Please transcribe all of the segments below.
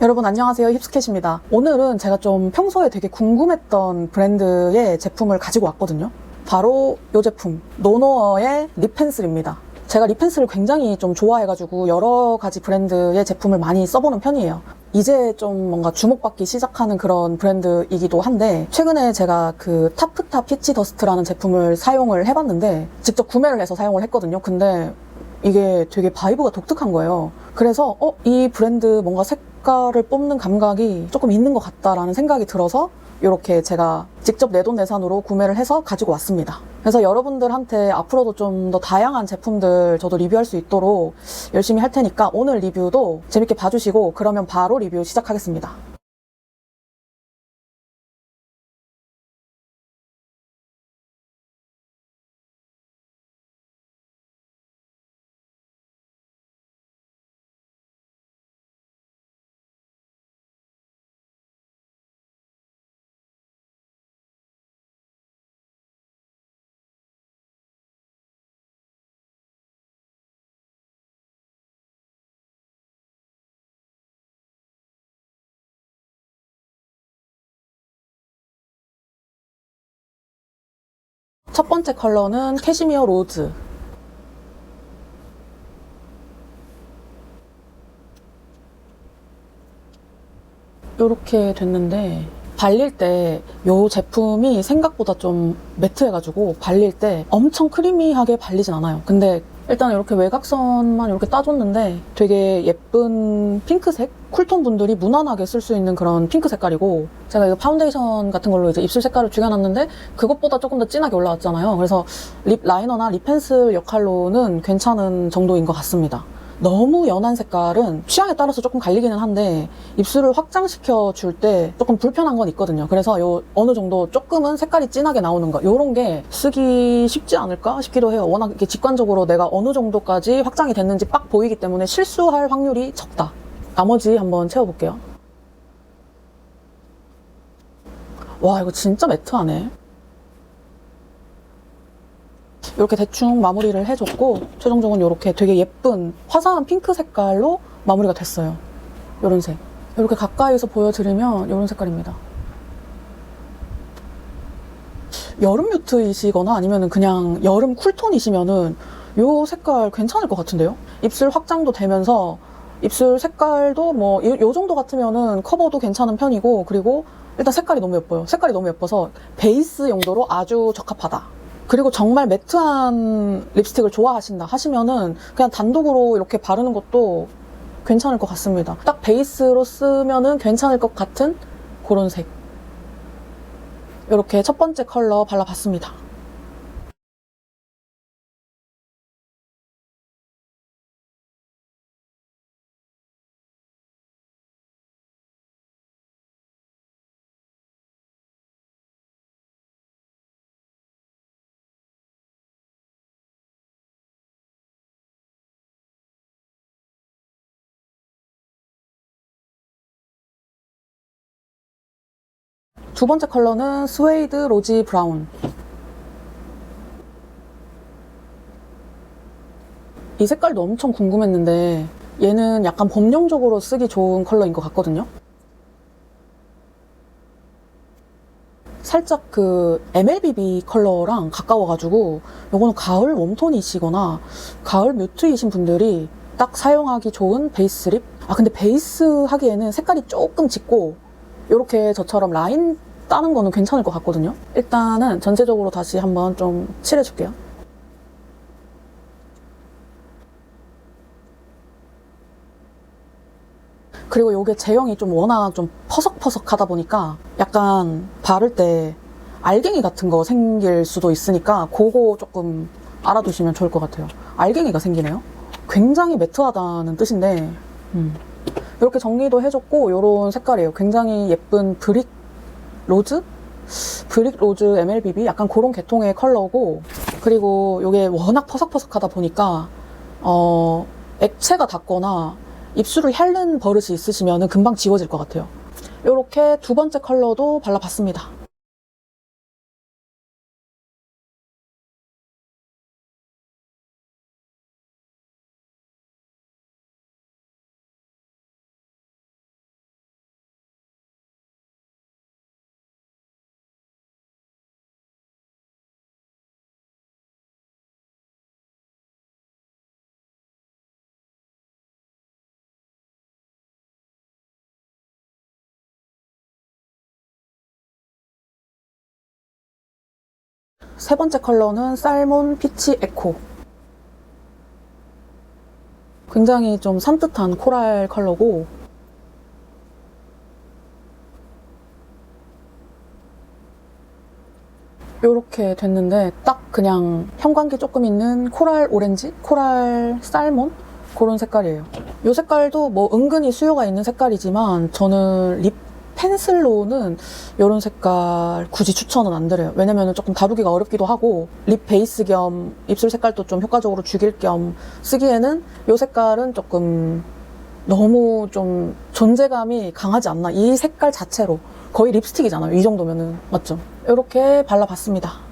여러분 안녕하세요, 힙스캣입니다. 오늘은 제가 좀 평소에 되게 궁금했던 브랜드의 제품을 가지고 왔거든요. 바로 이 제품, 노노어의 립 펜슬입니다. 제가 립 펜슬을 굉장히 좀 좋아해가지고 여러 가지 브랜드의 제품을 많이 써보는 편이에요. 이제 좀 뭔가 주목받기 시작하는 그런 브랜드이기도 한데, 최근에 제가 그 타프타 피치 더스트라는 제품을 사용을 해봤는데 직접 구매를 해서 사용을 했거든요. 근데 이게 되게 바이브가 독특한 거예요. 그래서 이 브랜드 뭔가 색깔을 뽑는 감각이 조금 있는 것 같다라는 생각이 들어서 이렇게 제가 직접 내돈내산으로 구매를 해서 가지고 왔습니다. 그래서 여러분들한테 앞으로도 좀 더 다양한 제품들 저도 리뷰할 수 있도록 열심히 할 테니까 오늘 리뷰도 재밌게 봐주시고, 그러면 바로 리뷰 시작하겠습니다. 첫 번째 컬러는 캐시미어 로즈. 이렇게 됐는데 발릴 때 이 제품이 생각보다 좀 매트해가지고 발릴 때 엄청 크리미하게 발리진 않아요. 근데 일단 이렇게 외곽선만 이렇게 따줬는데 되게 예쁜 핑크색? 쿨톤 분들이 무난하게 쓸 수 있는 그런 핑크 색깔이고, 제가 이거 파운데이션 같은 걸로 이제 입술 색깔을 죽여놨는데 그것보다 조금 더 진하게 올라왔잖아요. 그래서 립 라이너나 립 펜슬 역할로는 괜찮은 정도인 것 같습니다. 너무 연한 색깔은 취향에 따라서 조금 갈리기는 한데 입술을 확장시켜 줄 때 조금 불편한 건 있거든요. 그래서 어느 정도 조금은 색깔이 진하게 나오는 거, 요런 게 쓰기 쉽지 않을까 싶기도 해요. 워낙 이렇게 직관적으로 내가 어느 정도까지 확장이 됐는지 빡 보이기 때문에 실수할 확률이 적다. 나머지 한번 채워볼게요. 와, 이거 진짜 매트하네. 이렇게 대충 마무리를 해줬고, 최종적으로 이렇게 되게 예쁜 화사한 핑크 색깔로 마무리가 됐어요. 이런 색. 이렇게 가까이서 보여드리면 이런 색깔입니다. 여름 뮤트이시거나 아니면 그냥 여름 쿨톤이시면은 이 색깔 괜찮을 것 같은데요? 입술 확장도 되면서 입술 색깔도 뭐 요 정도 같으면은 커버도 괜찮은 편이고, 그리고 일단 색깔이 너무 예뻐요. 색깔이 너무 예뻐서 베이스 용도로 아주 적합하다. 그리고 정말 매트한 립스틱을 좋아하신다 하시면은 그냥 단독으로 이렇게 바르는 것도 괜찮을 것 같습니다. 딱 베이스로 쓰면은 괜찮을 것 같은 그런 색. 이렇게 첫 번째 컬러 발라봤습니다. 두 번째 컬러는 스웨이드 로지 브라운. 이 색깔도 엄청 궁금했는데 얘는 약간 범용적으로 쓰기 좋은 컬러인 것 같거든요. 살짝 그 MLBB 컬러랑 가까워가지고 요거는 가을 웜톤이시거나 가을 뮤트이신 분들이 딱 사용하기 좋은 베이스 립. 근데 베이스 하기에는 색깔이 조금 짙고 이렇게 저처럼 라인 따는 거는 괜찮을 것 같거든요. 일단은 전체적으로 다시 한번 좀 칠해줄게요. 그리고 요게 제형이 좀 워낙 좀 퍼석퍼석하다 보니까 약간 바를 때 알갱이 같은 거 생길 수도 있으니까 그거 조금 알아두시면 좋을 것 같아요. 알갱이가 생기네요. 굉장히 매트하다는 뜻인데 이렇게 정리도 해줬고, 요런 색깔이에요. 굉장히 예쁜 브릭 로즈? 브릭 로즈 MLBB? 약간 그런 계통의 컬러고, 그리고 이게 워낙 퍼석퍼석하다 보니까 액체가 닿거나 입술을 핥는 버릇이 있으시면 금방 지워질 것 같아요. 이렇게 두 번째 컬러도 발라봤습니다. 세 번째 컬러는 살몬 피치 에코. 굉장히 좀 산뜻한 코랄 컬러고, 이렇게 됐는데 딱 그냥 형광기 조금 있는 코랄 오렌지? 코랄 살몬? 그런 색깔이에요. 이 색깔도 뭐 은근히 수요가 있는 색깔이지만 저는 립 펜슬로는 이런 색깔 굳이 추천은 안 드려요. 왜냐면 조금 다루기가 어렵기도 하고 립 베이스 겸 입술 색깔도 좀 효과적으로 죽일 겸 쓰기에는 이 색깔은 조금 너무 좀 존재감이 강하지 않나. 이 색깔 자체로 거의 립스틱이잖아요. 이 정도면은. 맞죠? 이렇게 발라봤습니다.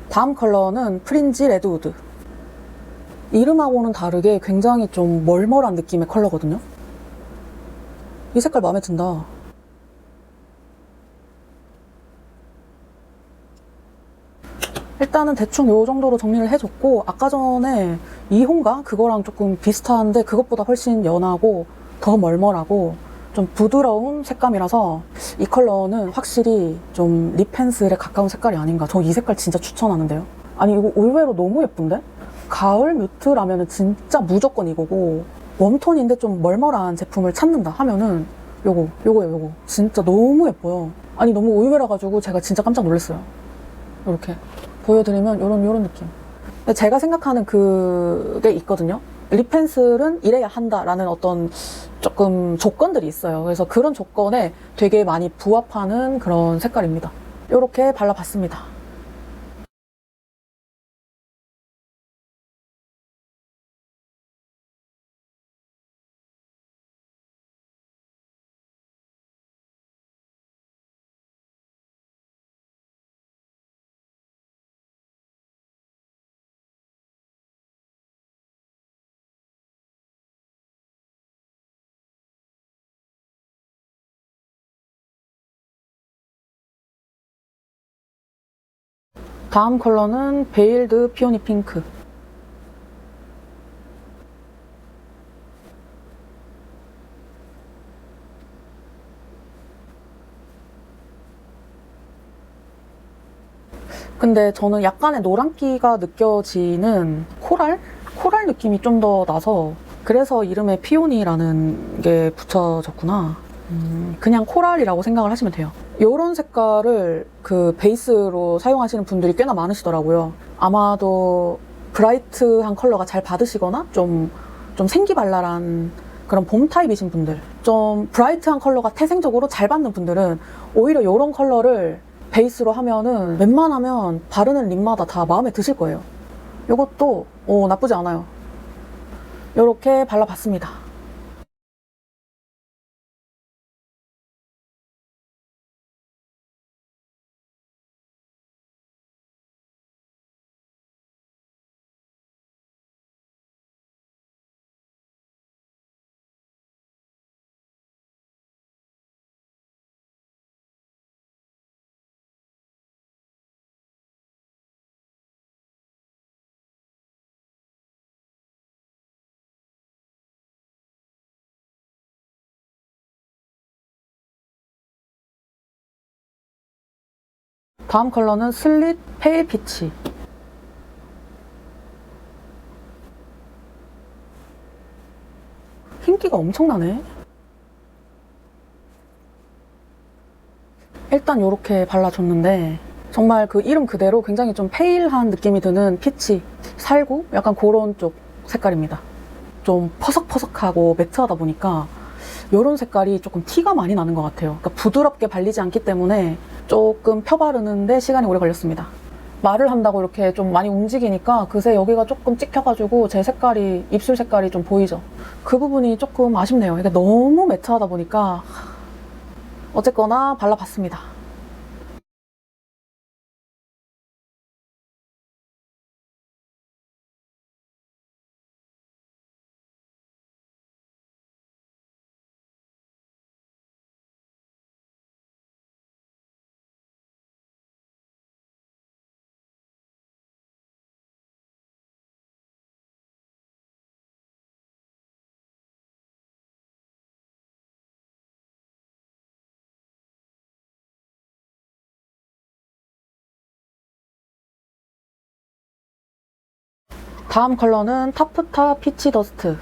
다음 컬러는 프린지 레드우드. 이름하고는 다르게 굉장히 좀 멀멀한 느낌의 컬러거든요. 이 색깔 마음에 든다. 일단은 대충 이 정도로 정리를 해줬고, 아까 전에 2호인가? 그거랑 조금 비슷한데 그것보다 훨씬 연하고 더 멀멀하고 좀 부드러운 색감이라서 이 컬러는 확실히 좀 립 펜슬에 가까운 색깔이 아닌가. 저 이 색깔 진짜 추천하는데요. 아니 이거 의외로 너무 예쁜데? 가을 뮤트라면 진짜 무조건 이거고, 웜톤인데 좀 멀멀한 제품을 찾는다 하면은 요거예요. 진짜 너무 예뻐요. 아니 너무 의외라 가지고 제가 진짜 깜짝 놀랐어요. 이렇게 보여드리면 요런 느낌. 근데 제가 생각하는 그게 있거든요. 립 펜슬은 이래야 한다라는 어떤 조금 조건들이 있어요. 그래서 그런 조건에 되게 많이 부합하는 그런 색깔입니다. 이렇게 발라봤습니다. 다음 컬러는 베일드 피오니 핑크. 근데 저는 약간의 노란기가 느껴지는 코랄 느낌이 좀 더 나서, 그래서 이름에 피오니라는 게 붙여졌구나. 그냥 코랄이라고 생각을 하시면 돼요. 이런 색깔을 그 베이스로 사용하시는 분들이 꽤나 많으시더라고요. 아마도 브라이트한 컬러가 잘 받으시거나 좀 생기발랄한 그런 봄 타입이신 분들, 좀 브라이트한 컬러가 태생적으로 잘 받는 분들은 오히려 이런 컬러를 베이스로 하면은 웬만하면 바르는 립마다 다 마음에 드실 거예요. 이것도 나쁘지 않아요. 이렇게 발라봤습니다. 다음 컬러는 슬릿 페일 피치. 흰기가 엄청나네. 일단 이렇게 발라줬는데 정말 그 이름 그대로 굉장히 좀 페일한 느낌이 드는 피치, 살구? 약간 그런 쪽 색깔입니다. 좀 퍼석퍼석하고 매트하다 보니까 이런 색깔이 조금 티가 많이 나는 것 같아요. 그러니까 부드럽게 발리지 않기 때문에 조금 펴바르는데 시간이 오래 걸렸습니다. 말을 한다고 이렇게 좀 많이 움직이니까 그새 여기가 조금 찍혀가지고 제 색깔이, 입술 색깔이 좀 보이죠. 그 부분이 조금 아쉽네요. 이게 너무 매트하다 보니까. 어쨌거나 발라봤습니다. 다음 컬러는 타프타 피치 더스트.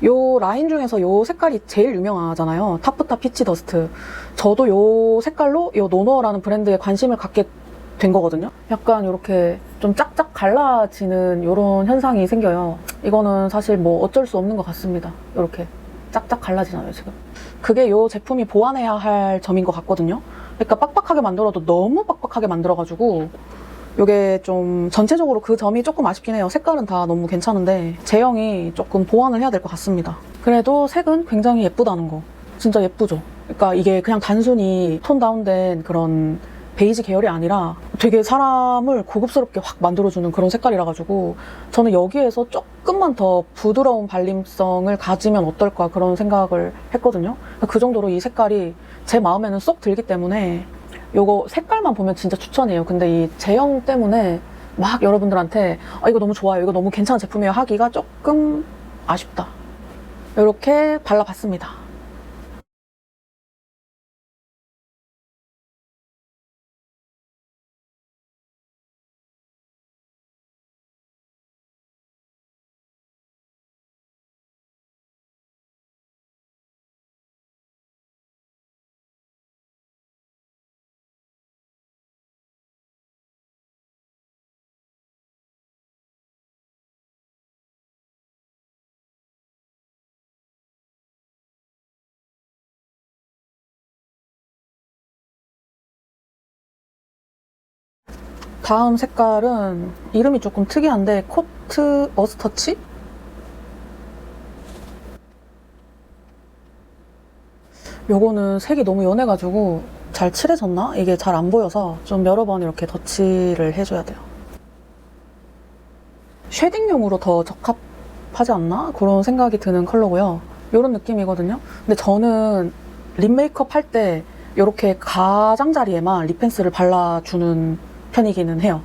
요 라인 중에서 요 색깔이 제일 유명하잖아요. 타프타 피치 더스트. 저도 요 색깔로 요 노노어라는 브랜드에 관심을 갖게 된 거거든요. 약간 이렇게 좀 짝짝 갈라지는 이런 현상이 생겨요. 이거는 사실 뭐 어쩔 수 없는 것 같습니다. 이렇게 짝짝 갈라지나요, 지금? 그게 요 제품이 보완해야 할 점인 것 같거든요. 그러니까 빡빡하게 만들어도 너무 빡빡하게 만들어가지고 이게 좀 전체적으로 그 점이 조금 아쉽긴 해요. 색깔은 다 너무 괜찮은데 제형이 조금 보완을 해야 될 것 같습니다. 그래도 색은 굉장히 예쁘다는 거. 진짜 예쁘죠? 그러니까 이게 그냥 단순히 톤 다운된 그런 베이지 계열이 아니라 되게 사람을 고급스럽게 확 만들어주는 그런 색깔이라 가지고 저는 여기에서 조금만 더 부드러운 발림성을 가지면 어떨까 그런 생각을 했거든요. 그 정도로 이 색깔이 제 마음에는 쏙 들기 때문에 요거 색깔만 보면 진짜 추천이에요. 근데 이 제형 때문에 막 여러분들한테 이거 너무 좋아요, 이거 너무 괜찮은 제품이에요 하기가 조금 아쉽다. 이렇게 발라봤습니다. 다음 색깔은 이름이 조금 특이한데 코트 어스터치? 요거는 색이 너무 연해가지고 잘 칠해졌나? 이게 잘 안 보여서 좀 여러 번 이렇게 덧칠을 해줘야 돼요. 쉐딩용으로 더 적합하지 않나? 그런 생각이 드는 컬러고요. 이런 느낌이거든요. 근데 저는 립 메이크업 할 때 이렇게 가장자리에만 립 펜슬을 발라주는 편이기는 해요.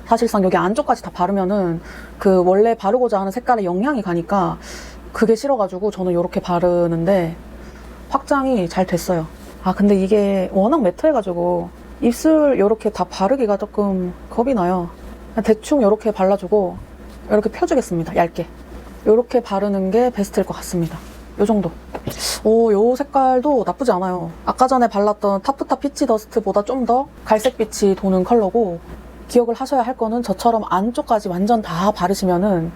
사실상 여기 안쪽까지 다 바르면은 그 원래 바르고자 하는 색깔에 영향이 가니까 그게 싫어가지고 저는 이렇게 바르는데 확장이 잘 됐어요. 근데 이게 워낙 매트해가지고 입술 이렇게 다 바르기가 조금 겁이 나요. 그냥 대충 이렇게 발라주고 이렇게 펴주겠습니다. 얇게. 이렇게 바르는 게 베스트일 것 같습니다. 요 정도. 요 색깔도 나쁘지 않아요. 아까 전에 발랐던 타프타 피치 더스트보다 좀 더 갈색빛이 도는 컬러고, 기억을 하셔야 할 거는 저처럼 안쪽까지 완전 다 바르시면은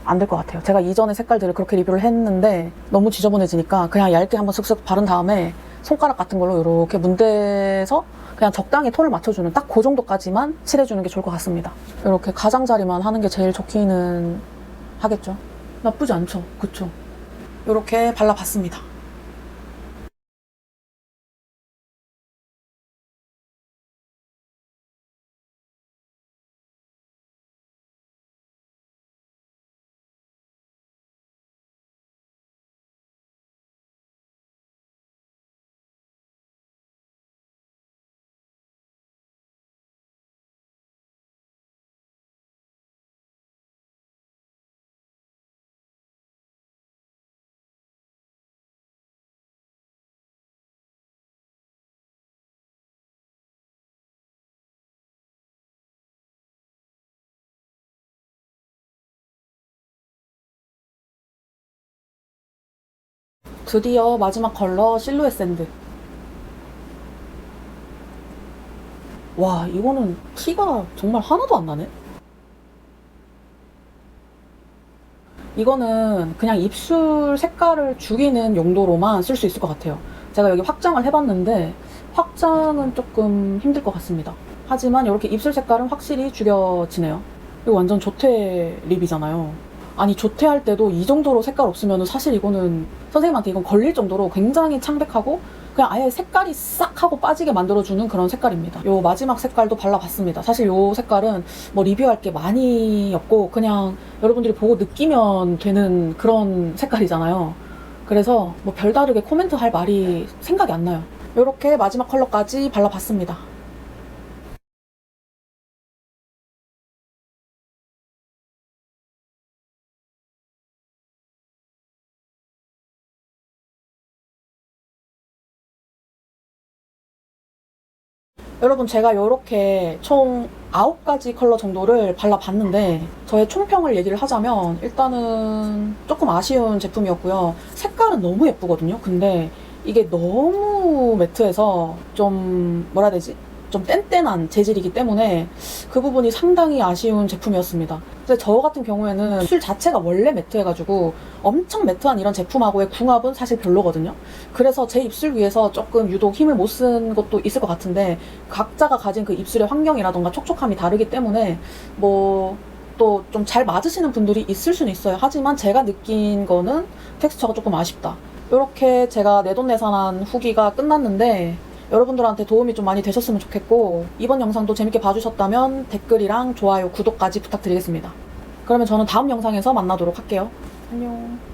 안 될 것 같아요. 제가 이전에 색깔들을 그렇게 리뷰를 했는데 너무 지저분해지니까 그냥 얇게 한번 쓱쓱 바른 다음에 손가락 같은 걸로 이렇게 문대서 그냥 적당히 톤을 맞춰주는 딱 그 정도까지만 칠해주는 게 좋을 것 같습니다. 이렇게 가장자리만 하는 게 제일 좋기는 하겠죠. 나쁘지 않죠? 그쵸? 이렇게 발라봤습니다. 드디어 마지막 컬러 실루엣 샌드. 와, 이거는 티가 정말 하나도 안 나네. 이거는 그냥 입술 색깔을 죽이는 용도로만 쓸 수 있을 것 같아요. 제가 여기 확장을 해봤는데 확장은 조금 힘들 것 같습니다. 하지만 이렇게 입술 색깔은 확실히 죽여지네요. 이거 완전 조퇴 립이잖아요. 아니 조퇴할 때도 이 정도로 색깔 없으면 사실 이거는 선생님한테 이건 걸릴 정도로 굉장히 창백하고 그냥 아예 색깔이 싹 하고 빠지게 만들어주는 그런 색깔입니다. 요 마지막 색깔도 발라봤습니다. 사실 요 색깔은 뭐 리뷰할 게 많이 없고 그냥 여러분들이 보고 느끼면 되는 그런 색깔이잖아요. 그래서 뭐 별다르게 코멘트 할 말이 생각이 안 나요. 요렇게 마지막 컬러까지 발라봤습니다. 여러분 제가 이렇게 총 9가지 컬러 정도를 발라봤는데 저의 총평을 얘기를 하자면 일단은 조금 아쉬운 제품이었고요. 색깔은 너무 예쁘거든요. 근데 이게 너무 매트해서 좀 뭐라 해야 되지? 좀 뗀뗀한 재질이기 때문에 그 부분이 상당히 아쉬운 제품이었습니다. 근데 저 같은 경우에는 술 자체가 원래 매트해가지고 엄청 매트한 이런 제품하고의 궁합은 사실 별로거든요. 그래서 제 입술 위에서 조금 유독 힘을 못 쓴 것도 있을 것 같은데 각자가 가진 그 입술의 환경이라던가 촉촉함이 다르기 때문에 뭐 또 좀 잘 맞으시는 분들이 있을 수는 있어요. 하지만 제가 느낀 거는 텍스처가 조금 아쉽다. 이렇게 제가 내돈내산한 후기가 끝났는데 여러분들한테 도움이 좀 많이 되셨으면 좋겠고 이번 영상도 재밌게 봐주셨다면 댓글이랑 좋아요, 구독까지 부탁드리겠습니다. 그러면 저는 다음 영상에서 만나도록 할게요. 안녕.